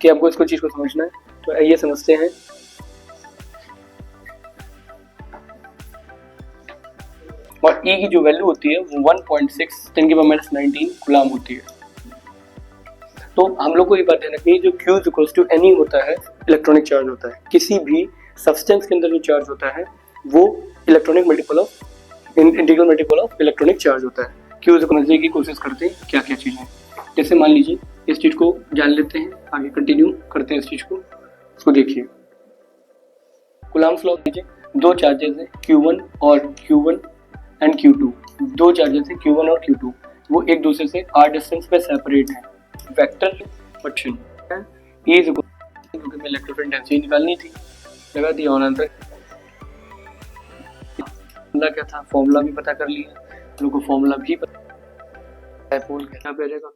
कि आपको इसको चीज़ को समझना है। तो आइए समझते हैं। और E की जो वैल्यू होती है वो 1.6 10⁻⁻19 कूलम होती है। तो हम लोग को ये बात ध्यान रखनी है, जो Q इक्वल्स टू Ni होता है इलेक्ट्रॉनिक चार्ज होता है। किसी भी सब्सटेंस के अंदर जो चार्ज होता है वो electronic multiple of integral multiple of electronic charge होता है। Q को समझने की कोशिश करते हैं क्या क्या चीज़ें। जैसे मान लीजिए इस चीज़ को जान लेते हैं, आगे कंटिन्यू करते हैं इस चीज़ को। इसको देखिए, कूलम्स लॉ लीजिए, दो चार्जेस हैं Q1 और Q1 एंड Q2। दो चार्जेस हैं Q1 और Q2, वो एक दूसरे से r डिस्टेंस पे सेपरेट हैं। Vector question E is equal, क्योंकि मैं इलेक्ट्रोफिल डेंसिटी निकालनी थी, लगा दिया ऑन आंसर। फॉर्मूला क्या था, फॉर्मूला भी पता कर लिया, हम लोग को फॉर्मूला भी पता है, पोल क्या पड़ेगा।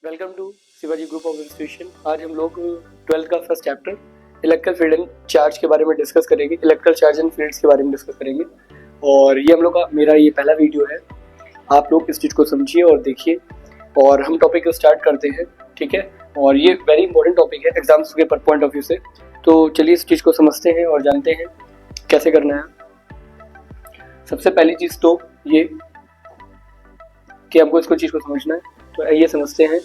Welcome to Shivaji group of institution. आज हम लोग 12th का first chapter electrical field and charge के बारे में डिस्कस करेंगे, इलेक्ट्रिकल चार्ज एंड फील्ड्स के बारे में डिस्कस करेंगे। और ये हम लोग का मेरा ये पहला वीडियो है, आप लोग इस चीज़ को समझिए और देखिए, और हम टॉपिक को स्टार्ट करते हैं, ठीक है। और ये वेरी इंपॉर्टेंट टॉपिक है एग्जाम्स के पॉइंट ऑफ व्यू से। तो चलिए इस चीज़ को समझते हैं और जानते हैं कैसे करना है। सबसे पहली चीज़ तो ये कि आपको इसको चीज़ को समझना है। तो आइए समझते हैं।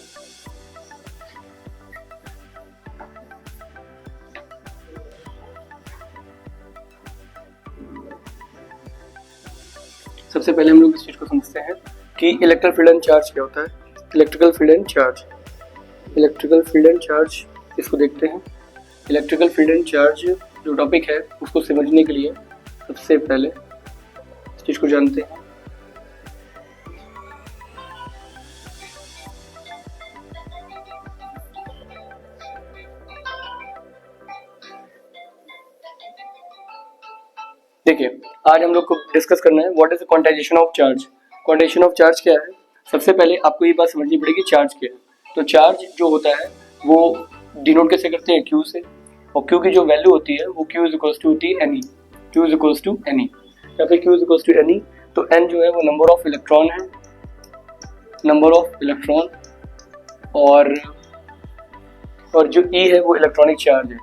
सबसे पहले हम लोग इस चीज़ को समझते हैं कि इलेक्ट्रिकल फील्ड एंड चार्ज क्या होता है। Electrical field and charge, electrical field and charge, इसको देखते हैं। इलेक्ट्रिकल फील्ड एंड चार्ज जो टॉपिक है उसको समझने के लिए सबसे पहले इस चीज़ को जानते हैं। देखिए, आज हम लोग को डिस्कस करना है what is the quantization of charge. Quantization of charge क्या है, सबसे पहले आपको ये बात समझनी पड़ेगी चार्ज क्या है। तो चार्ज जो होता है वो डिनोट कैसे करते हैं, Q से, और Q की जो वैल्यू होती है वो Q इज इक्वल्स टू होती है Ni। Q is equals to Ni, यहाँ पे Q is equals to Ni। तो N जो है वो नंबर ऑफ इलेक्ट्रॉन है, नंबर ऑफ इलेक्ट्रॉन, और जो E है वो इलेक्ट्रॉनिक चार्ज है।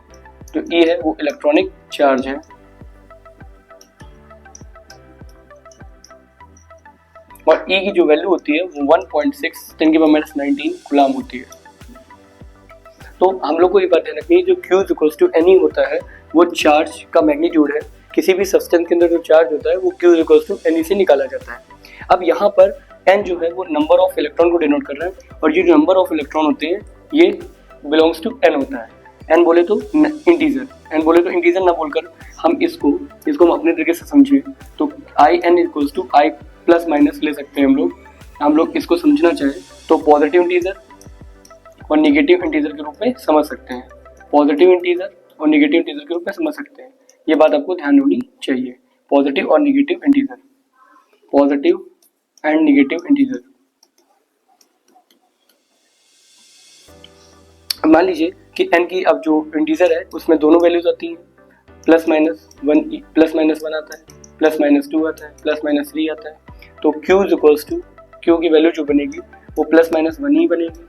जो E है वो इलेक्ट्रॉनिक चार्ज है। और E की जो वैल्यू होती है वो 1.6 10⁻⁻19 कूलम होती है। तो हम लोग को ये बात ध्यान रखनी है, जो Q इक्वल्स टू Ni होता है वो चार्ज का मैग्नीट्यूड है। किसी भी सब्सटेंस के अंदर जो चार्ज होता है वो Q इक्वल्स टू Ni से निकाला जाता है। अब यहाँ पर N जो है वो नंबर ऑफ इलेक्ट्रॉन को डिनोट कर रहा है, और ये जो नंबर ऑफ इलेक्ट्रॉन होते हैं ये बिलोंग्स टू N होता है। N बोले तो इंटीजर, N बोले तो इंटीजर ना बोलकर हम इसको हम अपने तरीके से समझिए तो IN equals to I plus minus ले सकते हैं हम लोग इसको समझना चाहें तो पॉजिटिव इंटीजर और नेगेटिव इंटीजर के रूप में समझ सकते हैं। पॉजिटिव इंटीजर और नेगेटिव इंटीजर के रूप में समझ सकते हैं, ये बात आपको ध्यान होनी चाहिए। पॉजिटिव और negative integer, positive and negative integer. मान लीजिए कि n की अब जो इंटीजर है उसमें दोनों वैल्यूज आती हैं, प्लस माइनस वन आता है, प्लस माइनस 2 आता है, प्लस माइनस 3 आता है। तो Q इक्वल्स टू, Q की वैल्यू जो बनेगी वो प्लस माइनस 1 ही बनेगी,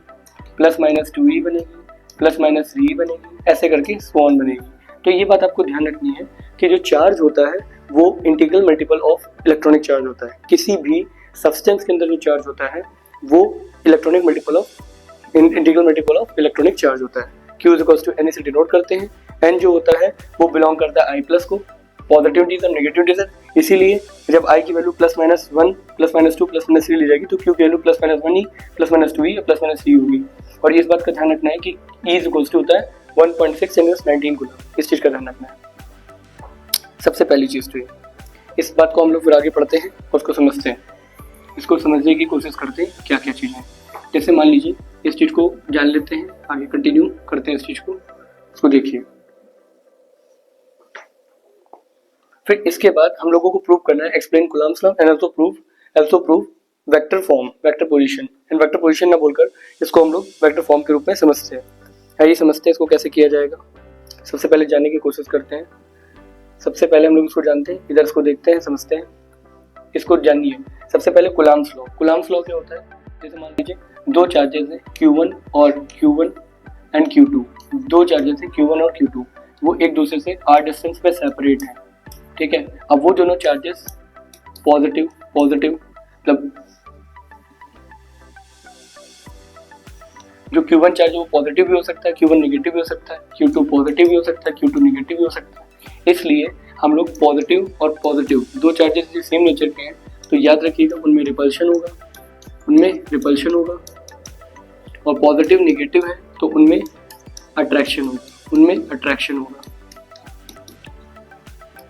प्लस माइनस 2 ही बनेगी, प्लस माइनस 3 ही बनेगी, ऐसे करके स्पॉन बनेगी। तो ये बात आपको ध्यान रखनी है कि जो चार्ज होता है वो integral multiple of electronic charge होता है। किसी भी सब्सटेंस के अंदर जो चार्ज होता है वो electronic multiple of integral multiple of electronic charge होता है। Q इक्वल्स टू Ni से डिनोट करते हैं। N जो होता है वो बिलोंग करता है I प्लस को, पॉजिटिव इंटीजर नेगेटिव इंटीजर। इसीलिए जब I की value plus minus 1 plus minus 2 plus minus 3 ली जाएगी तो Q की वैल्यू प्लस माइनस 1 ही, प्लस माइनस 2 ही, प्लस माइनस 3 होगी। और इस बात का ध्यान रखना है कि E इक्वल्स टू होता है 1.6 × 10⁻19 कूलम। इस चीज़ का ध्यान रखना है सबसे पहली चीज़ तो ये। इस बात को हम लोग फिर आगे पढ़ते हैं और उसको समझते हैं, इसको समझने की कोशिश करते हैं क्या क्या चीज़ें। जैसे मान लीजिए इस चीज़ को जान लेते हैं, आगे कंटिन्यू करते हैं इस चीज़ को। इसको देखिए, फिर इसके बाद हम लोगों को प्रूव करना है explain Coulomb's law and also prove vector form, vector position. And vector position ना बोलकर इसको हम लोग वेक्टर फॉर्म के रूप में समझते हैं। आइए समझते हैं इसको कैसे किया जाएगा। सबसे पहले जानने की कोशिश करते हैं। सबसे पहले हम लोग इसको जानते हैं, इधर इसको देखते हैं, समझते हैं, इसको जानिए। सबसे पहले कुलाम्स लॉ। कुलाम्स लॉ क्या होता है? जैसे मान लीजिए दो चार्जेस हैं Q1 और Q1 एंड Q2, दो चार्जेस हैं Q1 और Q2, वो एक दूसरे से r डिस्टेंस पे सेपरेट हैं, ठीक है। अब वो दोनों चार्जेस पॉजिटिव पॉजिटिव, मतलब जो Q1 चार्ज है वो पॉजिटिव भी हो सकता है, Q1 नेगेटिव भी हो सकता है, Q2 पॉजिटिव भी हो सकता है, Q2 नेगेटिव भी हो सकता है। इसलिए हम लोग पॉजिटिव और पॉजिटिव दो चार्जेस जो सेम नेचर के हैं तो याद रखिएगा उनमें रिपल्शन होगा, उनमें रिपल्शन होगा, और पॉजिटिव नेगेटिव है तो उनमें अट्रैक्शन होगा, उनमें अट्रैक्शन होगा।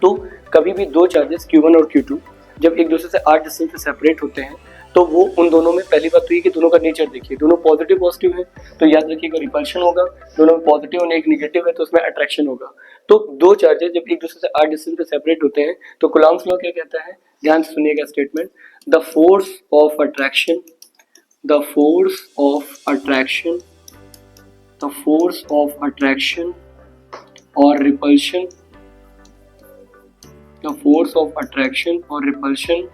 तो कभी भी दो चार्जेस Q1 और Q2 जब एक दूसरे से r डिस्टेंस से सेपरेट होते हैं तो वो उन दोनों में, पहली बात तो ये कि दोनों का नेचर देखिए, दोनों पॉजिटिव पॉजिटिव है तो याद रखिएगा रिपल्शन होगा, दोनों में पॉजिटिव और एक नेगेटिव है तो उसमें अट्रैक्शन होगा। तो दो चार्जेस जब एक दूसरे से r डिस्टेंस पे सेपरेट होते हैं तो कूलम्ब्स लॉ क्या कहता है? ध्यान से सुनिएगा statement, the force of attraction, the force of attraction, the force of attraction और repulsion, the force of attraction or repulsion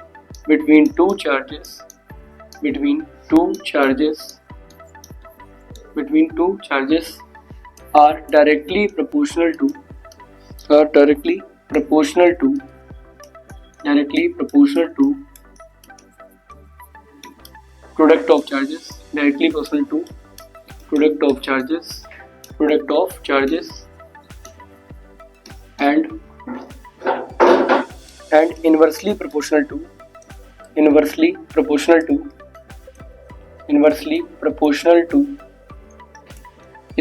between two charges are directly proportional to product of charges, directly proportional to product of charges and inversely proportional to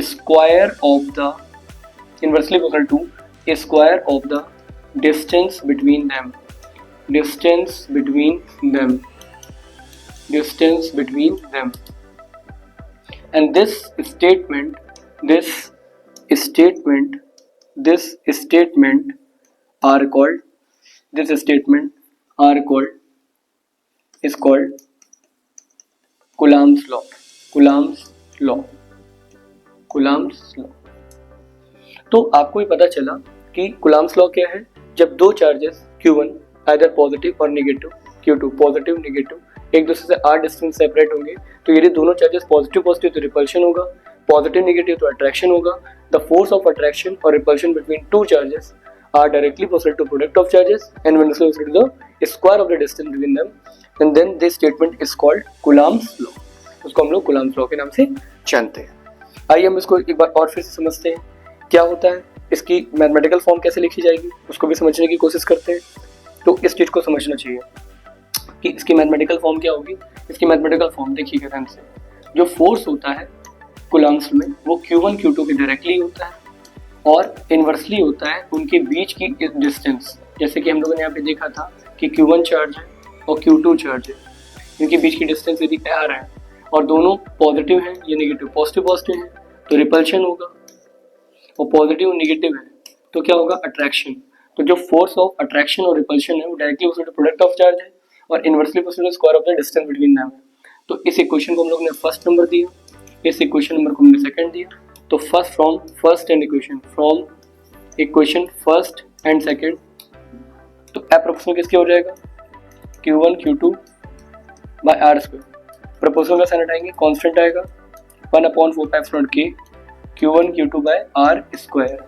square of the distance between them, and this statement are called Coulomb's law. तो आपको ये पता चला कि Coulomb's law क्या है? जब दो चार्जेस Q1 आइदर पॉजिटिव और नेगेटिव, Q2 पॉजिटिव नेगेटिव एक दूसरे से r डिस्टेंस सेपरेट होंगे तो यदि दोनों चार्जेस पॉजिटिव पॉजिटिव तो रिपल्शन होगा, पॉजिटिव नेगेटिव तो अट्रैक्शन होगा। द फोर्स ऑफ अट्रैक्शन और repulsion between two charges are directly proportional to product of charges and when it's to the square of the distance between them, and then this statement is called Coulomb's law. उसको हम लोग Coulomb's law के नाम से जानते हैं। आइए हम इसको एक बार और फिर से समझते हैं क्या होता है, इसकी मैथमेटिकल फॉर्म कैसे लिखी जाएगी उसको भी समझने की कोशिश करते हैं। तो इस चीज को समझना चाहिए कि इसकी मैथमेटिकल फॉर्म क्या होगी। इसकी मैथमेटिकल फॉर्म देखिएगा ध्यान से, जो फोर्स होता है Coulomb's में वो Q1 Q2 के डायरेक्टली होता है और इन्वर्सली होता है उनके बीच की डिस्टेंस। जैसे कि हम लोगों ने यहाँ पे देखा था कि Q1 चार्ज है और Q2 चार्ज है, इनके बीच की डिस्टेंस यदि r है और दोनों पॉजिटिव हैं या नेगेटिव, पॉजिटिव हैं तो रिपल्शन होगा, और पॉजिटिव नेगेटिव है तो क्या होगा? अट्रैक्शन। तो जो फोर्स ऑफ अट्रैक्शन और रिपल्शन है वो डायरेक्टली प्रोडक्ट ऑफ चार्ज है और inversely square of the distance between them है। तो इस इक्वेशन को हम लोग ने फर्स्ट नंबर दिया, इस इक्वेशन नंबर को हमने सेकंड दिया। तो first equation first and second, तो प्रोपोर्शनल किसके हो जाएगा? Q1 Q2 by r square. Proportional का साइन हटाएंगे, कांस्टेंट आएगा 1/4 k Q1 Q2 by r square.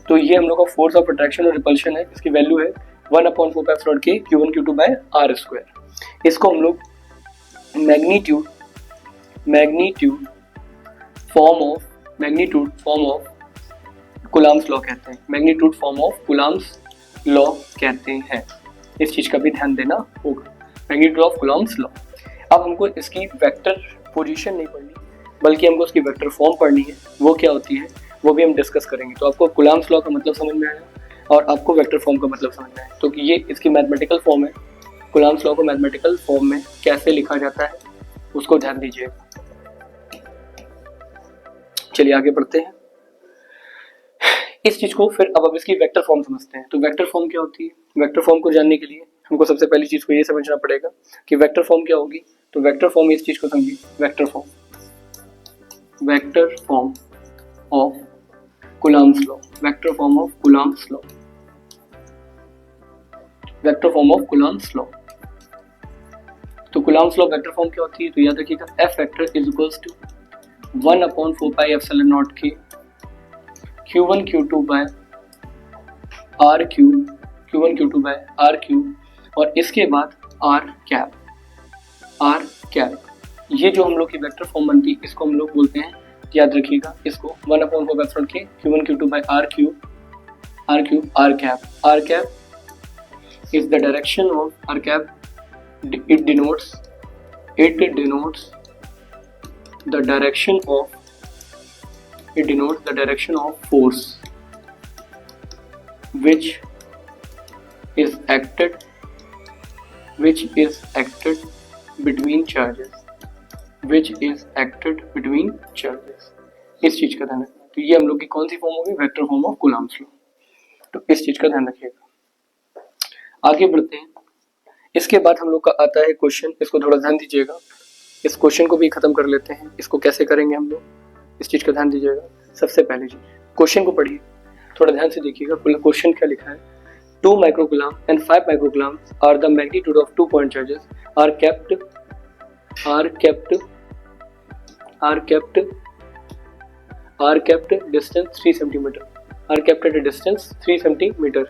तो ये हम लोग का फोर्स ऑफ अट्रैक्शन और रिपल्शन है, इसकी वैल्यू है 1/4 k Q1 Q2 by r square. इसको हम लोग magnitude form of Coulomb's law कहते हैं, magnitude form of Coulomb's law कहते हैं। इस चीज का भी ध्यान देना होगा, मैग्नीट्यूड ऑफ Coulomb's लॉ। अब हमको इसकी वेक्टर पोजीशन नहीं पढ़नी बल्कि हमको उसकी वेक्टर फॉर्म पढ़नी है, वो क्या होती है वो भी हम डिस्कस करेंगे। तो आपको Coulomb's लॉ का मतलब समझ में आया और आपको वेक्टर फॉर्म का मतलब समझ में आया, तो ये इसकी मैथमेटिकल फॉर्म है। Coulomb's लॉ को मैथमेटिकल फॉर्म में कैसे लिखा जाता है उसको ध्यान दीजिएगा। चलिए आगे बढ़ते हैं इस चीज को फिर। अब इसकी वेक्टर फॉर्म समझते हैं। तो वेक्टर फॉर्म क्या होती है? वेक्टर फॉर्म को जानने के लिए हमको सबसे पहली चीज को ये समझना पड़ेगा कि वेक्टर फॉर्म क्या होगी। तो वेक्टर फॉर्म इस चीज को समझिए, vector form of Coulomb's law, vector form of Coulomb's law, vector form of Coulomb's law। तो Coulomb's law वेक्टर फॉर्म क्या होती है? तो याद रखिएगा F vector is equals to 1/4πε0 k Q1 Q2 by R cube, Q1 Q2 by R cube और इसके बाद R कैप। ये जो हम लोग की वेक्टर फॉर्म बनती है इसको हम लोग बोलते हैं, याद रखिएगा इसको 1/4πε0 k Q1 Q2 by R cube R cap is the direction of R cap. It denotes the direction of force which is acted between charges, इस चीज का ध्यान रखना। तो ये हम लोग की कौन सी फॉर्म होगी? Vector form of Coulomb's law। तो इस चीज का ध्यान रखिएगा। आगे बढ़ते हैं। इसके बाद हम लोग का आता है क्वेश्चन, इसको थोड़ा ध्यान दीजिएगा। इस क्वेश्चन को भी खत्म कर लेते हैं। इसको कैसे करेंगे हम लोग, इस चीज का ध्यान दीजिएगा। सबसे पहले जी क्वेश्चन को पढ़िए, थोड़ा ध्यान से देखिएगा। क्वेश्चन क्या लिखा है? 2 microcoulomb and 5 microcoulomb are the magnitude of 2 point charges are kept distance 3 centimeter, are kept at a distance 3 centimeter,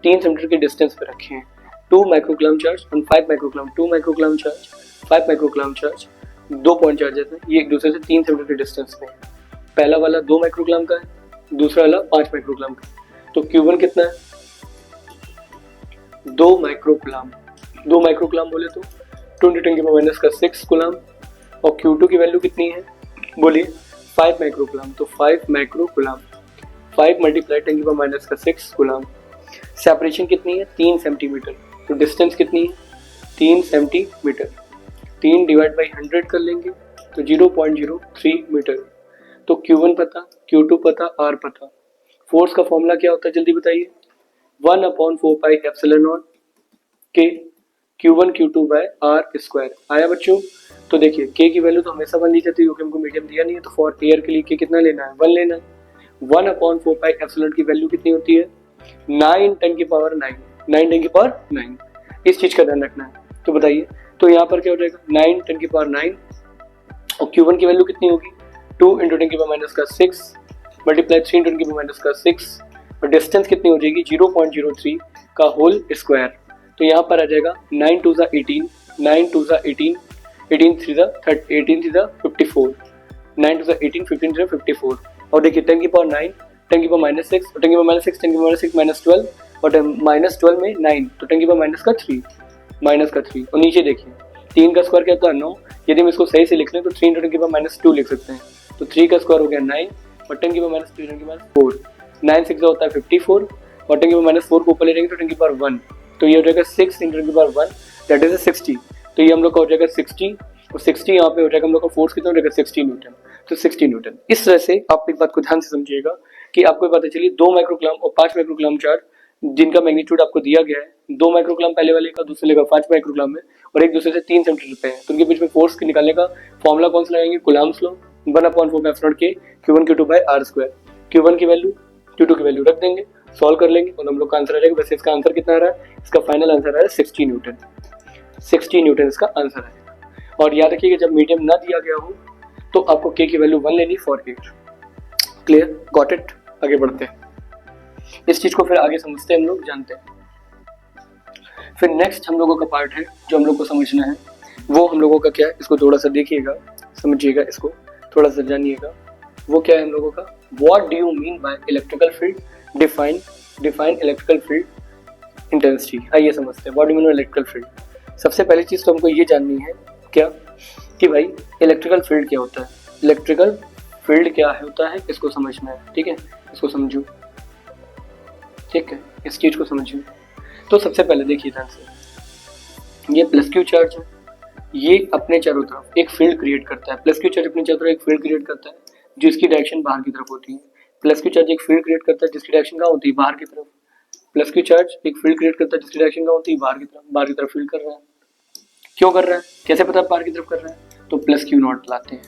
3 centimetre के डिस्टेंस पे रखे हैं। 2 माइक्रोकूलम चार्ज और 5 microcoulomb, 2 microcoulomb charge 5 microcoulomb charge, 2 point charges हैं, ये एक दूसरे से 3 सेंटीमीटर के डिस्टेंस पे है। पहला वाला 2 माइक्रोकूलम का है, दूसरा वाला 5 माइक्रोकूलम का। तो Q1 कितना है? 2 माइक्रोकूलम बोले तो 10⁻⁻6 कूलम और Q2 की वैल्यू कितनी है बोलिए? 5 माइक्रोकूलम। तो 5 माइक्रोकूलम 5 मल्टीप्लाई 10⁻⁻6 कूलम। सेपरेशन कितनी है? 3 सेंटीमीटर। तो डिस्टेंस कितनी है? 3 सेंटीमीटर। 3 डिवाइड बाई 100 कर लेंगे तो 0.03 मीटर। तो Q1 पता, Q2 पता, R पता। फोर्स का फॉर्मूला क्या होता है जल्दी बताइए? 1/4πε0 k Q1 Q2 by R square. आया बच्चों? तो देखिए K की वैल्यू तो हमेशा 1 ली जाती है क्योंकि हमको मीडियम दिया नहीं है। तो फॉर एयर के लिए K कितना लेना है? 1 लेना है। 1/4πε0 की वैल्यू कितनी होती है? 9 10 की पावर 9 इस चीज का ध्यान रखना है। तो बताइए, तो यहाँ पर क्या हो जाएगा? 9 10 की पावर 9 और Q1 की वैल्यू कितनी होगी? 2 × 10⁻⁻6 मल्टीप्लाई 3 × 10⁻⁻6 और डिस्टेंस कितनी हो जाएगी? 0.03 का होल स्क्वायर। तो यहाँ पर आ जाएगा 9 2 ज़ा 18, 9 2 ज़ा 18, 18 3 ज़ा 54, 9 2 ज़ा 18, 15 3 ज़ा 54 और देखिए 10 की पावर 9, 10 की पावर -6 और 10 की पावर -6, 10 की पावर -6 -12 और -12 में 9 तो 10 की पावर -3 और नीचे देखिए 3 का स्क्वायर क्या होता है? 9। यदि हम इसको सही से लिख लें तो 3 × 10 की पावर -2 लिख सकते हैं। तो 3 का स्क्वायर हो गया 9 और 10 की पावर -3 10 की पावर 4, 9 6 होता है 54 और 10 की पावर -4 को ऊपर ले जाएंगे तो 10 की पावर 1 तो ये हो जाएगा 6 × 10 की पावर 1 दैट इज 60। तो ये हम लोग का हो जाएगा 60 और 60 यहाँ पे हो जाएगा हम लोग का फोर्स कितना हो जाएगा? 60 न्यूटन। तो 60 न्यूटन। इस तरह से आप एक बात को ध्यान से समझिएगा कि आपको पता चलिए 2 माइक्रोकूलम और 5 माइक्रोकूलम चार्ज जिनका मैग्नीट्यूड आपको दिया गया है। 2 माइक्रोकूलम पहले वाले का, दूसरे का 5 माइक्रोकूलम में और एक दूसरे से 3 सेंटीमीटर पे है। तो उनके बीच में फोर्स निकालने का फॉर्मूला कौन सा लगाएंगे? Coulomb's law 1/4πε0 k Q1 Q2 by R square. Q1 की वैल्यू Q2 की वैल्यू रख देंगे, सॉल्व कर लेंगे और हम लोग का आंसर आ जाएगा। वैसे इसका आंसर कितना आ रहा है? इसका फाइनल आंसर आ रहा है 60 न्यूटन। 60 न्यूटन इसका आंसर आएगा। और याद रखिएगा जब मीडियम ना दिया गया हो तो आपको K की वैल्यू 1 लेनी for air. Clear? Got it? आगे बढ़ते हैं। इस चीज को फिर आगे समझते हैं, हम लोग जानते हैं। फिर नेक्स्ट हम लोगों का पार्ट है जो हम लोग को समझना है, वो हम लोगों का क्या है? इसको थोड़ा सा देखिएगा, समझिएगा, इसको थोड़ा सा जानिएगा। वो क्या है हम लोगों का? What do you mean by electrical field? Define electrical field intensity. आइए समझते हैं what do you mean by electrical field. सबसे पहली चीज तो हमको ये जाननी है क्या कि भाई इलेक्ट्रिकल फील्ड क्या होता है। इलेक्ट्रिकल फील्ड क्या होता है इसको समझना है। ठीक है, इसको समझो। ठीक है, इस चीज को समझिए। तो सबसे पहले देखिए ध्यान से, ये प्लस क्यू चार्ज है, ये अपने चारों तरफ एक फील्ड क्रिएट करता है। प्लस क्यू चार्ज अपने चारों तरफ एक फील्ड क्रिएट करता है जिसकी डायरेक्शन बाहर की तरफ होती है। प्लस क्यू चार्ज एक फील्ड क्रिएट करता है जिसकी डायरेक्शन कहाँ होती है? बाहर की तरफ। प्लस क्यू चार्ज एक फील्ड क्रिएट करता है जिसकी डायरेक्शन कहाँ होती है? बाहर की तरफ फील्ड कर रहा है। क्यों कर रहा है? कैसे पता बाहर की तरफ कर रहा है? तो प्लस क्यू नॉट लाते हैं।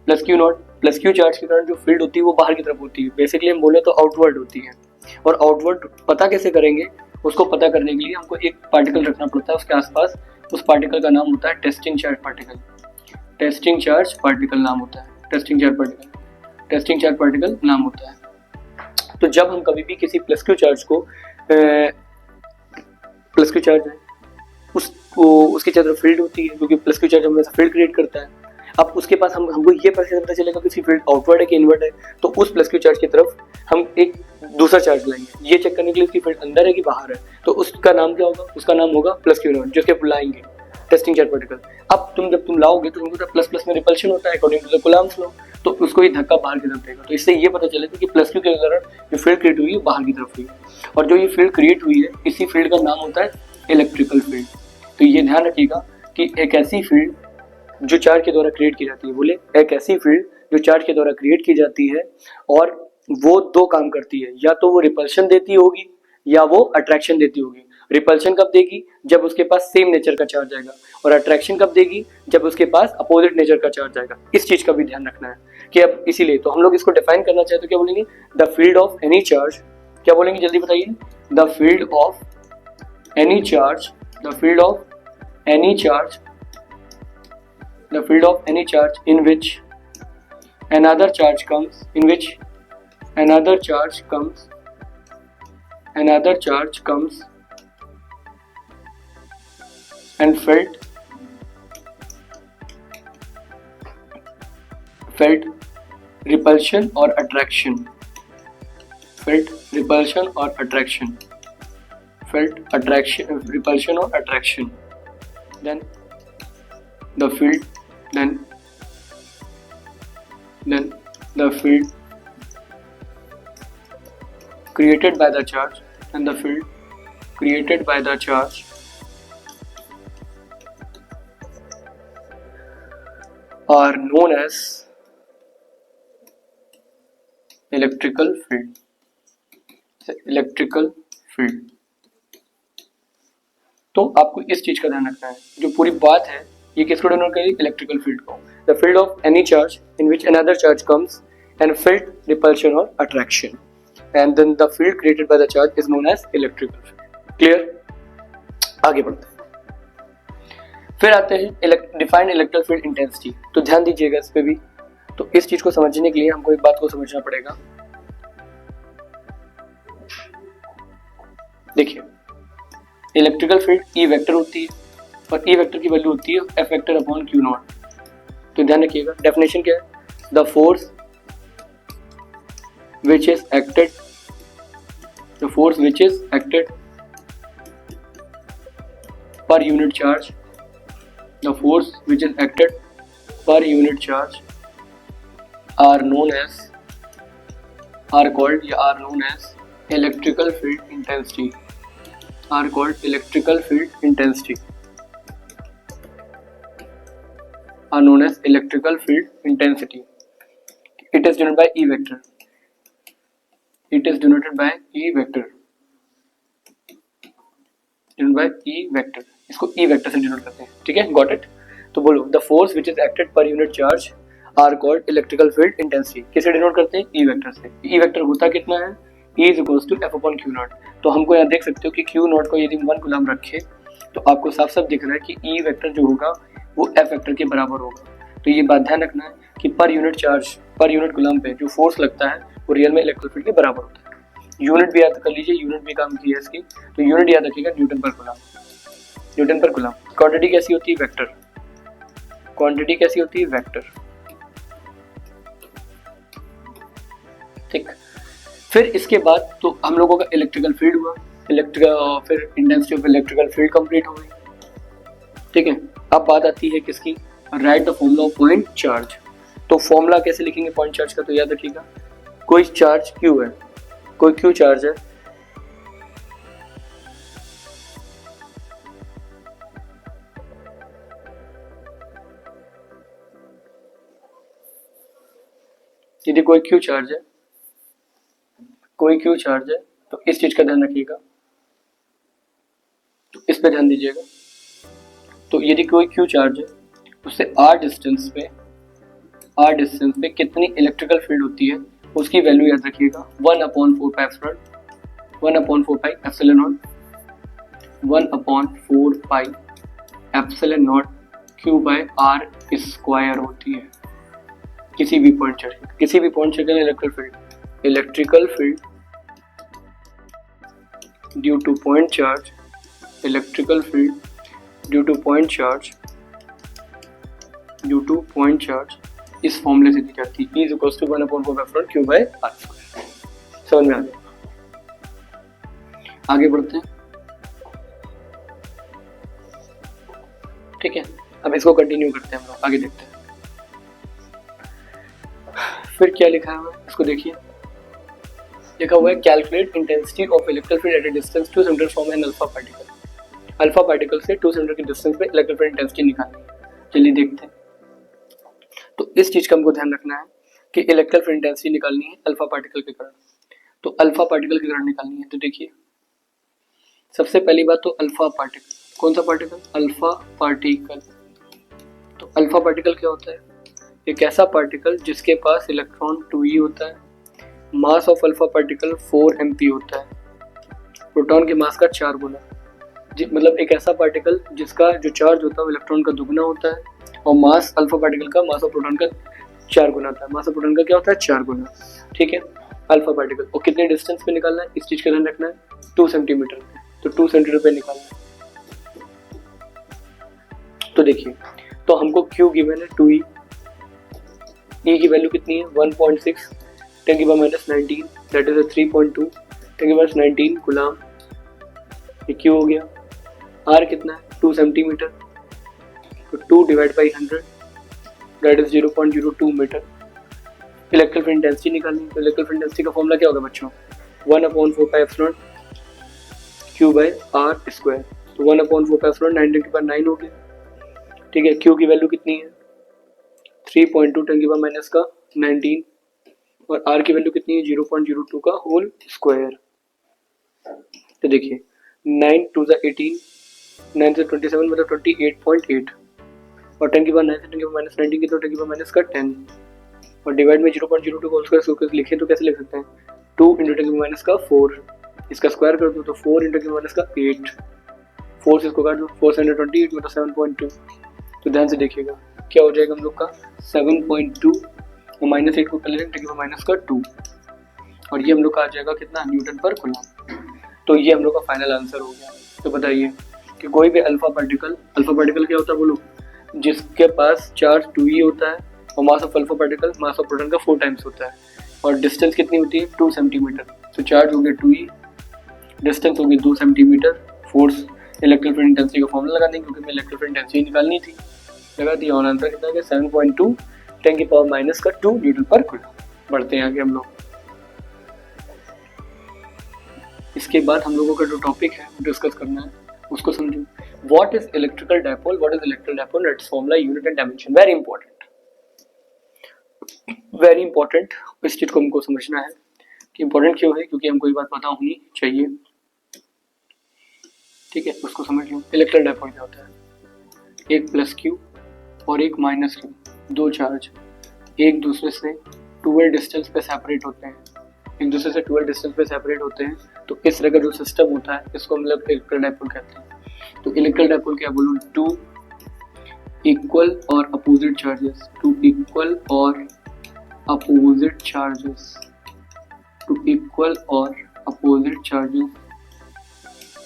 Plus Q not, plus Q charge के कारण जो फील्ड होती है वो बाहर की तरफ होती है, बेसिकली हम बोले तो आउटवर्ड होती है। और आउटवर्ड पता कैसे करेंगे, उसको पता करने के लिए हमको एक पार्टिकल रखना पड़ता है उसके आसपास, उस पार्टिकल का नाम होता है testing charge particle. Testing charge particle नाम होता है, testing charge particle, testing charge particle नाम होता है। तो जब हम कभी भी किसी प्लस क्यू चार्ज को प्लस क्यू चार्ज है उसके चारों फील्ड होती है, क्योंकि प्लस क्यू चार्ज हमेशा फील्ड क्रिएट करता है। अब उसके पास हमको ये पता चलेगा कि उसकी फील्ड आउटवर्ड है कि इनवर्ड है, तो उस प्लस क्यू चार्ज की तरफ हम एक दूसरा चार्ज लाएंगे, ये चेक करने के लिए उसकी फील्ड अंदर है कि बाहर है। तो उसका नाम क्या होगा, उसका नाम होगा प्लस क्यू नॉट, जिसके लाएंगे टेस्टिंग चार्ज पार्टिकल। अब जब तुम लाओगे तो तुमको प्लस प्लस में रिपल्शन होता है according to the Coulomb's law, तो उसको ये धक्का बाहर की तरफ देगा। तो इससे ये पता चलेगा कि प्लस क्यू के कारण जो फील्ड क्रिएट हुई है बाहर की तरफ हुई है, और जो ये फील्ड क्रिएट हुई है इसी फील्ड का नाम होता है इलेक्ट्रिकल फील्ड। तो ये ध्यान रखिएगा कि एक ऐसी फील्ड जो चार्ज के द्वारा क्रिएट की जाती है, बोले एक ऐसी फील्ड जो चार्ज के द्वारा क्रिएट की जाती है और वो दो काम करती है, या तो वो रिपल्शन देती होगी या वो अट्रैक्शन देती होगी। रिपल्शन कब देगी, जब उसके पास सेम नेचर का चार्ज आएगा, और अट्रैक्शन कब देगी, जब उसके पास अपोजिट नेचर का चार्ज आएगा। इस चीज का भी ध्यान रखना है कि अब इसीलिए तो हम लोग इसको डिफाइन करना चाहे तो क्या बोलेंगे, the field of any charge, क्या बोलेंगे जल्दी बताइए, the field of any charge, the field of any charge, the field of any charge in which another charge comes, in which another charge comes and felt repulsion or attraction, felt repulsion or attraction, felt attraction, repulsion or attraction, then the field created by the charge, and the field created by the charge are known as electrical field. Electrical field. तो आपको इस चीज का ध्यान रखना है, जो पूरी बात है ये किसको डिनोट करेगी, इलेक्ट्रिकल फील्ड को। The field of any charge in which another charge comes and felt repulsion और attraction, and then the field created by the charge is known as electrical field. Clear, आगे बढ़ते हैं। फिर आते हैं define electrical field intensity. तो ध्यान दीजिएगा इस पे भी। तो इस चीज को समझने के लिए हमको एक बात को समझना पड़ेगा। देखिए, इलेक्ट्रिकल फील्ड ई वेक्टर होती है, और ई वेक्टर की वैल्यू होती है F vector upon Q naught. तो ध्यान रखिएगा, डेफिनेशन क्या है, the force which is acted, the force which is acted per unit charge, the force which is acted per unit charge are known as, are called या are known as electrical field intensity, are called electrical field intensity, are known as electrical field intensity. It is denoted by E vector. It is denoted by E vector. Denoted by E vector. इसको E vector से denote करते हैं, ठीक है, got it. तो बोलो, the force which is acted per unit charge are called electrical field intensity. किसे denote करते हैं, E vector से। E vector होता कितना है, E is equals to F upon Q naught। तो हमको यहाँ देख सकते हो कि Q naught को यदि 1 कूलम रखे तो आपको साफ साफ दिख रहा है कि E वेक्टर जो होगा वो F वेक्टर के बराबर होगा। तो ये बात ध्यान रखना है कि पर unit charge, per unit coulomb पे जो फोर्स लगता है वो रियल में इलेक्ट्रिक फील्ड के बराबर होता है। यूनिट भी याद कर लीजिए, यूनिट भी काम की है इसकी, तो यूनिट याद रखिएगा न्यूटन पर कूलम, न्यूटन पर कूलम। क्वांटिटी कैसी होती है, वेक्टर। क्वांटिटी कैसी होती है, वेक्टर, ठीक। फिर इसके बाद तो हम लोगों का इलेक्ट्रिकल फील्ड हुआ, फिर intensity of electrical field complete हो गई, ठीक है। अब बात आती है किसकी, right the formula of point charge. तो फॉर्मूला कैसे लिखेंगे पॉइंट चार्ज का, तो याद रखिएगा, कोई चार्ज Q है, कोई Q चार्ज है, यदि कोई Q चार्ज है, कोई Q चार्ज है, तो इस चीज का ध्यान रखिएगा, तो इस पे ध्यान दीजिएगा। तो यदि कोई Q चार्ज है उससे R डिस्टेंस पे r डिस्टेंस पे कितनी इलेक्ट्रिकल फील्ड होती है उसकी वैल्यू याद रखिएगा 1/4 epsilon naught 1/4 epsilon naught q by r square होती है किसी भी point charge electrical field due to point charge इस फॉर्मूले से दी जाती है E = 1/4 q by r square. समझ में आ गया? आगे बढ़ते हैं। ठीक है, अब इसको कंटिन्यू करते हैं हम लोग, आगे देखते हैं। फिर क्या लिखा हुआ है इसको देखिए, लिखा हुआ है calculate intensity of electric field at a distance 2 centimetre from an alpha particle. Alpha particle से 2 सेंटीमीटर की डिस्टेंस पे इलेक्ट्रिक फील्ड इंटेंसिटी निकालनी है। चलिए देखते हैं। तो इस चीज का हमको ध्यान रखना है कि इलेक्ट्रिक फील्ड इंटेंसिटी निकालनी है अल्फा पार्टिकल के कारण। तो अल्फा पार्टिकल के कारण निकालनी है। तो देखिए सबसे पहली बात तो अल्फा पार्टिकल, कौन सा पार्टिकल? Alpha particle. तो अल्फा पार्टिकल क्या होता है? एक ऐसा पार्टिकल जिसके पास इलेक्ट्रॉन 2e होता है, mass of alpha particle 4 mp होता है, प्रोटॉन के मास का 4 गुना। मतलब एक ऐसा पार्टिकल जिसका जो चार्ज होता है वो इलेक्ट्रॉन का दुगना होता है और मास अल्फा पार्टिकल का मास ऑफ प्रोटॉन का 4 गुना होता है। मास ऑफ प्रोटॉन का क्या होता है? 4 गुना। ठीक है, अल्फा पार्टिकल। और कितने डिस्टेंस पे निकालना है इस चीज का ध्यान रखना है, 2 सेंटीमीटर पे। तो 2 सेंटीमीटर पे निकालना है। तो देखिए, तो हमको Q गिवन है 2e, E की वैल्यू कितनी है? 1.6 10⁻⁻19 दैट इज 3.2 10⁻19 कूलम। ये Q हो गया। R कितना है? 2 सेंटीमीटर। तो 2 / 100 that is 0.02 metre. Electric field intensity निकालनी है। तो इलेक्ट्रिक फील्ड इंटेंसिटी का फॉर्मूला क्या होगा बच्चों? 1/4 Q बाय आर स्क्वायर। तो 1/4 9 × 9 हो गया। ठीक है, Q की वैल्यू कितनी है? 3.2 10⁻⁻19 और R की वैल्यू कितनी है? 0.02 का होल स्क्वायर। तो देखिए 9 × 2 = 18, 9 से 27 मतलब 28.8 और 10⁻9 से 10⁻19 की तो 10⁻10 और डिवाइड में 0.02 का होल स्क्वायर लिखे तो कैसे लिख सकते हैं? 2 × 10⁻4 इसका स्क्वायर कर दो तो 4 × 10⁻8, 4 से इसको काट दो, 4 से 128 मतलब 7.2। तो ध्यान से देखिएगा क्या हो जाएगा हम लोग का 7.2 और -8 को कर लेंगे 10⁻2 और ये हम लोग का आ जाएगा कितना? न्यूटन पर कूलम। तो ये हम लोग का फाइनल आंसर हो गया। तो बताइए कि कोई भी अल्फा पार्टिकल क्या होता है बोलो? जिसके पास चार्ज 2e होता है और mass of alpha particle mass of proton का 4 टाइम्स होता है और डिस्टेंस कितनी होती है? 2 सेंटीमीटर। तो चार्ज हो गया 2e, डिस्टेंस हो गई 2 centimetre, force electric field intensity का फॉर्मूला लगा देंगे क्योंकि हमें इलेक्ट्रिक फील्ड इंटेंसिटी निकालनी थी। लगा दिया और आंसर कितना गया? 7.2 10⁻² न्यूटन पर कूलम। बढ़ते हैं आगे हम लोग। इसके बाद हम लोगों का जो टॉपिक है डिस्कस करना है उसको समझो। What is electrical dipole? It's formula, unit and dimension. Very important. इस चीज को हमको समझना है कि इंपॉर्टेंट क्यों है, क्योंकि हमको ये बात पता होनी चाहिए। ठीक है, उसको समझ लो। इलेक्ट्रिकल डायपोल क्या होता है? एक +Q और एक -Q, दो चार्ज एक दूसरे से 12 डिस्टेंस पे सेपरेट होते हैं। तो इस तरह का जो सिस्टम होता है इसको हम लोग इलेक्ट्रिकल डायपोल कहते हैं। तो इलेक्ट्रिकल डायपोल क्या बोलूं? 2 इक्वल और अपोजिट चार्जेस, 2 इक्वल और opposite charges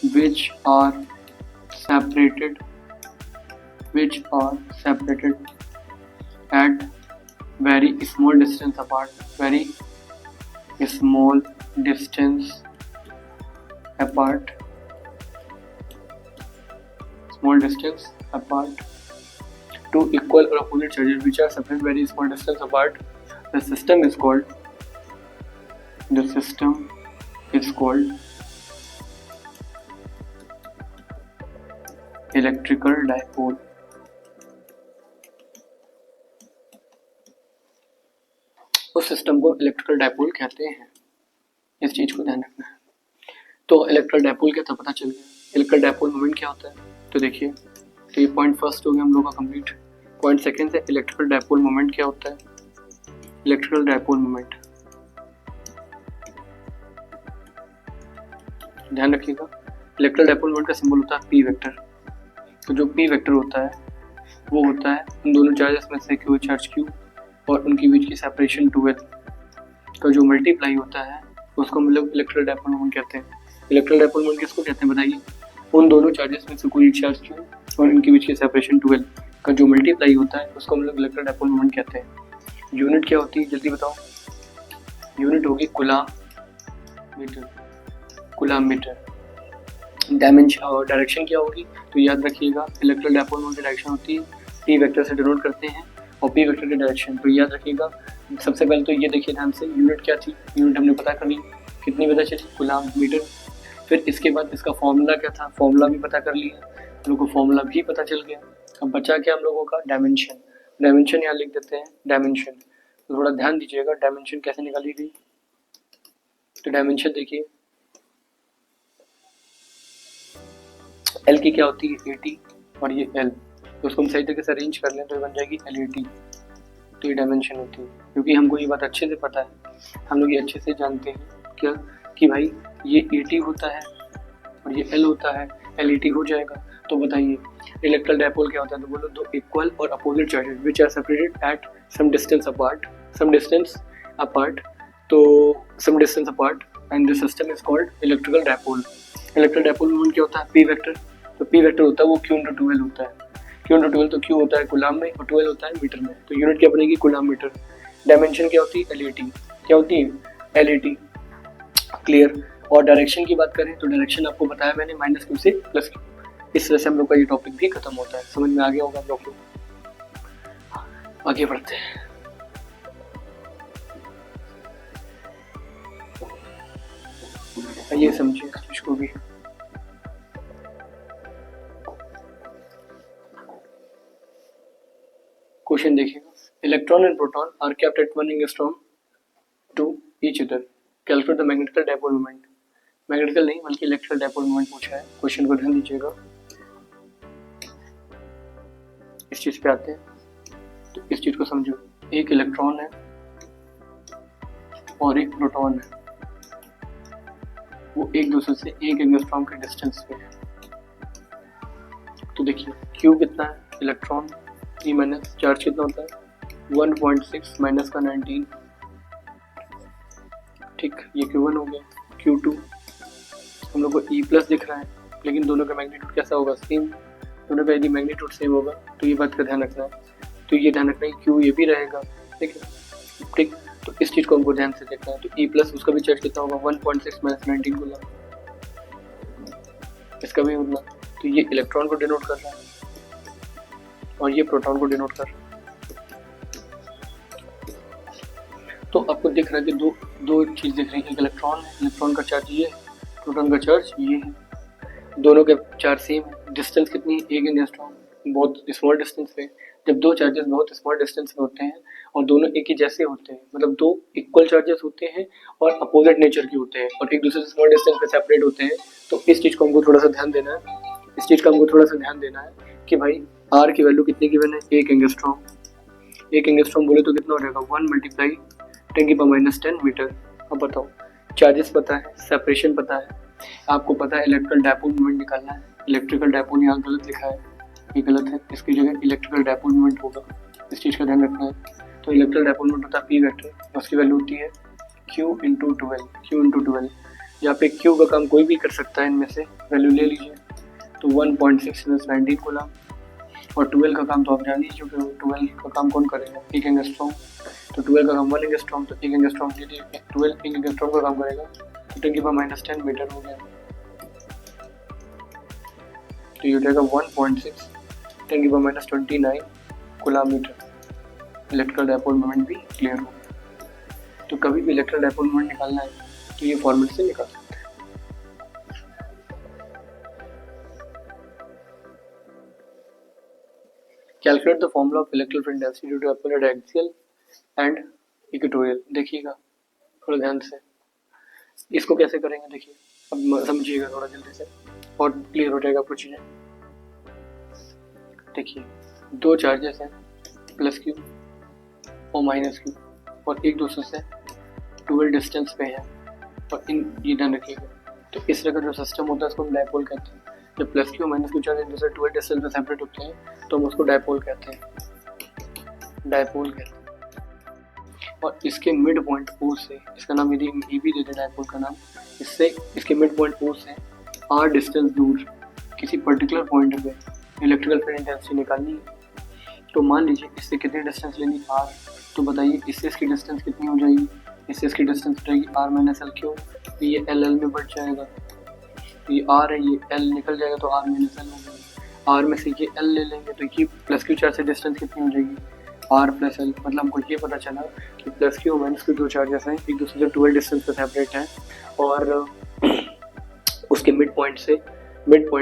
which are separated at very small distance apart, two equal or opposite charges which are separated very small distance apart. The system is called electrical dipole. उस system को electrical dipole कहते हैं। इस चीज को ध्यान रखना है। तो इलेक्ट्रिकल डायपोल क्या था पता चल गया। इलेक्ट्रिकल डायपोल मोमेंट क्या होता है? तो देखिए, तो ये पॉइंट फर्स्ट हो गया हम लोग का कंप्लीट। पॉइंट सेकंड है इलेक्ट्रिकल डायपोल मोमेंट क्या होता है? Electrical dipole moment. ध्यान रखिएगा, इलेक्ट्रिकल डायपोल मोमेंट का सिंबल होता है पी वेक्टर। तो जो पी वेक्टर होता है वो होता है उन दोनों चार्जेस में से क्यू चार्ज क्यू और उनके बीच की सेपरेशन 12 का जो मल्टीप्लाई होता है उसको हम लोग इलेक्ट्रिकल डायपोल मोमेंट कहते हैं। इलेक्ट्रिकल डायपोल मोमेंट किसको कहते हैं बताइए? उन दोनों चार्जेस में से कोई एक चार्ज क्यू और इनके बीच की सेपरेशन 12 का जो मल्टीप्लाई होता है उसको हम लोग इलेक्ट्रिकल डायपोल मोमेंट कहते हैं। यूनिट क्या होती है जल्दी बताओ? यूनिट होगी coulomb metre. Coulomb metre. Dimension और डायरेक्शन क्या होगी? तो याद रखिएगा, इलेक्ट्रिकल डायपोल मोमेंट की डायरेक्शन होती है पी वेक्टर से डिनोट करते हैं और पी वेक्टर की डायरेक्शन। तो याद रखिएगा, सबसे पहले तो ये देखिए ध्यान से, यूनिट क्या थी? यूनिट हमने पता कर ली, कितनी पता चली? Coulomb metre. फिर इसके बाद इसका फॉर्मूला क्या था? फॉर्मूला भी पता कर लिया, हम लोग को फॉर्मूला भी पता चल गया। अब बचा क्या हम लोगों का? डायमेंशन। डायमेंशन यहाँ लिख देते हैं, डायमेंशन। तो थोड़ा ध्यान दीजिएगा, डायमेंशन कैसे निकाली गई। तो डायमेंशन देखिए, एल की क्या होती है? 80 और ये एल, तो उसको हम सही तरीके से अरेंज कर लें तो ये बन जाएगी L80। तो ये डायमेंशन होती है, क्योंकि हमको ये बात अच्छे से पता है, हम लोग ये अच्छे से जानते हैं क्या कि भाई ये 80 होता है और ये L होता है, L80 हो जाएगा। तो बताइए इलेक्ट्रिकल डायपोल क्या होता है? तो बोलो दो इक्वल और opposite charges which are separated at some distance apart, some distance apart. तो some distance apart and this system is called electrical dipole. Electrical dipole moment क्या होता है? P vector. तो पी वेक्टर होता है वो Q × 12 होता है। Q × 12, तो Q होता है कूलाम में और 12 होता है मीटर में। तो यूनिट क्या बनेगी? Coulomb metre. डायमेंशन क्या होती है? L80। क्या होती है? L80। क्लियर। और डायरेक्शन की बात करें तो डायरेक्शन आपको बताया मैंने, -Q से +Q। इस तरह से हम लोग का ये टॉपिक भी खत्म होता है। समझ में आ गया होगा आप लोग को? आगे बढ़ते हैं। ये समझिए इस चीज को भी। क्वेश्चन देखिएगा, electron and proton are kept at 1 angstrom to each other, calculate the magnetical dipole moment. Magnetical नहीं बल्कि इलेक्ट्रिकल डायपोल मोमेंट पूछा है। क्वेश्चन को ध्यान दीजिएगा, इस चीज पे आते हैं। तो इस चीज को समझो, एक इलेक्ट्रॉन है और एक प्रोटॉन है, वो एक दूसरे से 1 एंगस्ट्रॉम के डिस्टेंस पे है। तो देखिए Q कितना है? इलेक्ट्रॉन E माइनस, चार्ज कितना होता है? 1.6 माइनस का 19। ठीक, ये Q1 हो गया। Q2 हम लोग को E प्लस दिख रहा है, लेकिन दोनों का मैग्नीट्यूड कैसा होगा? सेम। दोनों का यदि मैग्नीट्यूड सेम होगा तो ये बात का ध्यान रखना है। तो ये ध्यान रखना है Q ये भी रहेगा, ठीक है? ठीक, तो इस चीज़ को हमको ध्यान से देखना है। तो E प्लस उसका भी चार्ज कितना होगा? 1.6 माइनस 19 गुना, इसका भी उतना। तो ये इलेक्ट्रॉन को डिनोट कर रहा है और ये प्रोटॉन को डिनोट कर रहा है। तो आपको दिख रहा है कि दो चीज़ दिख रही है, एक इलेक्ट्रॉन है, इलेक्ट्रॉन का चार्ज ये है, प्रोटॉन का चार्ज ये है। दोनों के चार्ज सेम है। डिस्टेंस कितनी है? 1 एंगस्ट्रॉम, बहुत स्मॉल डिस्टेंस पे। जब दो चार्जेस बहुत स्मॉल डिस्टेंस पे होते हैं और दोनों एक ही जैसे होते हैं, मतलब दो इक्वल चार्जेस होते हैं और अपोजिट नेचर के होते हैं और एक दूसरे से स्मॉल डिस्टेंस पे सेपरेट होते हैं, तो इस चीज़ को हमको थोड़ा सा ध्यान देना है। इस चीज़ का हमको थोड़ा सा ध्यान देना है कि भाई R की वैल्यू कितनी गिवन है? 1 एंगस्ट्रॉम। 1 एंगस्ट्रॉम बोले तो कितना हो जाएगा? 1 × 10⁻⁻10 मीटर। अब बताओ, चार्जेस पता है, सेपरेशन पता है, आपको पता है इलेक्ट्रिकल डायपोल मोमेंट निकालना है। इलेक्ट्रिकल डायपोल यहाँ गलत लिखा है, ये गलत है, इसकी जगह इलेक्ट्रिकल डायपोल मोमेंट होगा, इस चीज़ का ध्यान रखना है। तो इलेक्ट्रिकल डायपोल मोमेंट होता है पी वेक्टर, उसकी वैल्यू होती है Q × 12। Q × 12, यहाँ पे Q का काम कोई भी कर सकता है, इनमें से वैल्यू ले लीजिए। तो 1.6 × 19 कूलम, और 12 का काम तो आप जान लीजिए कि 12 का काम कौन करेगा? 1 एंगस्ट्रॉम। तो 12 का काम 1 एंगस्ट्रॉम, तो 1 एंगस्ट्रॉम के लिए 12 1 एंगस्ट्रॉम का काम करेगा, तो 10⁻⁻10 मीटर हो गया। तो ये हो जाएगा 1.6 10⁻⁻29 coulomb metre. Electrical dipole moment भी क्लियर हो गया। तो कभी भी इलेक्ट्रिकल डायपोल मोमेंट निकालना है तो ये फॉर्मूले से निकाल सकते हैं। Calculate the formula of electrical field density due to apolar axial and equatorial. देखिएगा थोड़ा ध्यान से, इसको कैसे करेंगे देखिए, अब समझिएगा थोड़ा जल्दी से और क्लियर हो जाएगा कुछ चीज़ें। देखिए दो चार्जेस हैं, +Q और -Q, और एक दूसरे से ट्वेल्व डिस्टेंस पे है, और इन ये ध्यान रखिएगा। तो इस तरह का जो सिस्टम होता है उसको हम डायपोल कहते हैं। जब plus Q minus Q charge एक दूसरे ट्वेल्व डिस्टेंस पे सेपरेट होते हैं तो हम उसको डायपोल कहते हैं, डायपोल कहते हैं। और इसके मिड पॉइंट ओ से, इसका नाम यदि हम ई भी देते हैं डायपोल का नाम, इससे इसके मिड पॉइंट ओ से आर डिस्टेंस दूर किसी पर्टिकुलर पॉइंट पे इलेक्ट्रिकल फील्ड इंटेंसिटी निकालनी है। तो मान लीजिए इससे कितनी डिस्टेंस लेनी आर, तो बताइए इससे इसकी डिस्टेंस कितनी हो जाएगी, इससे इसकी डिस्टेंस हो जाएगी आर माइनस एल क्यू, ये एल एल में बढ़ जाएगा, ये आर है ये एल निकल जाएगा तो आर माइनस एल हो जाएगा। आर में से ये एल ले लेंगे तो ये प्लस क्यू चार्ज से डिस्टेंस कितनी हो जाएगी आर प्लस एल। मतलब हमको ये पता चला कि प्लस क्यू माइनस क्यू जो चार्जेस हैं एक दूसरे से ट्वेल्व डिस्टेंस पे सेपरेट हैं, और उसके मिड पॉइंट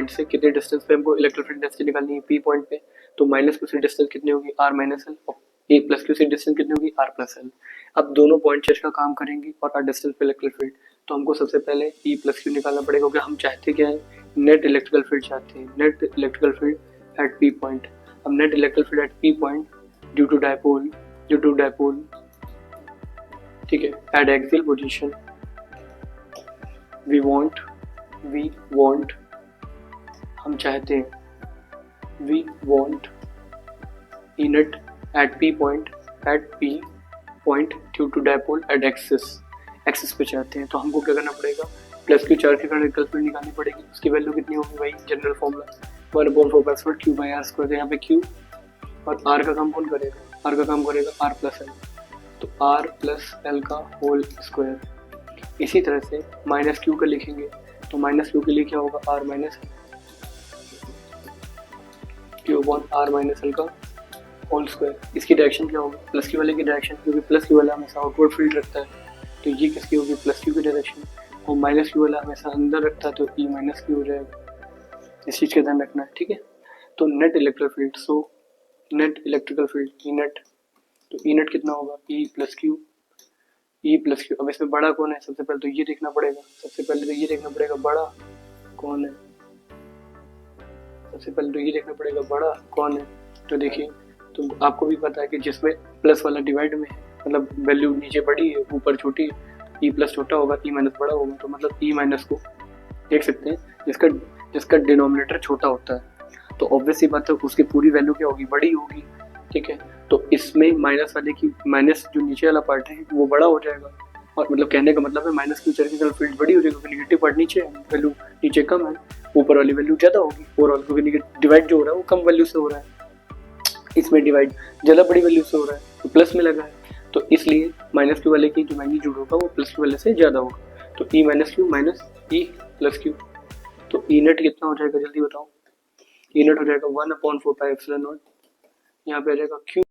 से कितने डिस्टेंस पे हमको इलेक्ट्रिक फील्ड डेंसिटी निकालनी है पी पॉइंट पे, तो माइनस क्यू से डिस्टेंस कितनी होगी आर माइनस एल, और ए प्लस क्यू से डिस्टेंस कितनी होगी आर प्लस एल। अब दोनों पॉइंट चार्ज का काम करेंगे और आर डिस्टेंस पे इलेक्ट्रिक फील्ड, तो हमको सबसे पहले ई प्लस क्यू निकालना पड़ेगा, क्योंकि हम चाहते क्या है, नेट इलेक्ट्रिकल फील्ड चाहते हैं, net electrical field at P point. अब net electrical field at P point due to dipole ठीक है at axial position we want हम चाहते हैं we want E net at P point due to dipole at axis पे चाहते हैं। तो हमको क्या करना पड़ेगा, प्लस क्यू चार्ज की इलेक्ट्रिकल फील्ड निकालनी पड़ेगी। उसकी वैल्यू कितनी होगी भाई, general formula 1/4 Q by R square, यहाँ पे क्यू और आर का काम कौन करेगा, आर का काम करेगा आर प्लस एल, तो आर प्लस एल का होल स्क्वायर। इसी तरह से माइनस क्यू का लिखेंगे तो माइनस क्यू के लिए क्या होगा r minus q upon r minus l का होल स्क्वायर। इसकी डायरेक्शन क्या होगी, प्लस क्यू वाले की डायरेक्शन, क्योंकि प्लस क्यू वाला हमेशा आउटवर्ड फील्ड रखता है, तो ये किसकी होगी प्लस क्यू की डायरेक्शन, और माइनस क्यू वाला हमेशा अंदर रखता है तो ई माइनस क्यू हो जाएगा। इस चीज़ का ध्यान रखना है, ठीक है। तो net electrical field, so net electrical field E net, तो ई नेट कितना होगा ई प्लस क्यू। अब इसमें बड़ा कौन है, सबसे पहले तो ये देखना पड़ेगा बड़ा कौन है, बड़ा कौन है। तो देखिए, तो आपको भी पता है कि जिसमें प्लस वाला डिवाइड में है, मतलब वैल्यू नीचे बड़ी है ऊपर छोटी है, ई प्लस छोटा होगा ई माइनस बड़ा होगा, तो मतलब ई माइनस को देख सकते हैं जिसका डिनोमिनेटर छोटा होता है, तो ऑब्वियस ही बात है उसकी पूरी वैल्यू क्या होगी, बड़ी होगी, ठीक है। तो इसमें माइनस वाले की माइनस जो नीचे वाला पार्ट है वो बड़ा हो जाएगा, और मतलब कहने का मतलब है माइनस की चार्ज की तरफ फील्ड बड़ी हो जाएगी, क्योंकि नेगेटिव पार्ट नीचे है, वैल्यू नीचे कम है, ऊपर वाली वैल्यू ज़्यादा होगी ओवरऑल, क्योंकि डिवाइड जो हो रहा है वो कम वैल्यू से हो रहा है, इसमें डिवाइड ज़्यादा बड़ी वैल्यू से हो रहा है, तो प्लस में लगा है, तो इसलिए माइनस क्यू वाले की जो मैग्नीट्यूड होगा वो प्लस क्यू वाले से ज़्यादा होगा, तो E minus Q minus E plus Q. तो ई नेट कितना हो जाएगा जल्दी बताओ, ई नेट हो जाएगा 1/4 पाई एप्सिलॉन नॉट, यहाँ पे आ जाएगा क्यू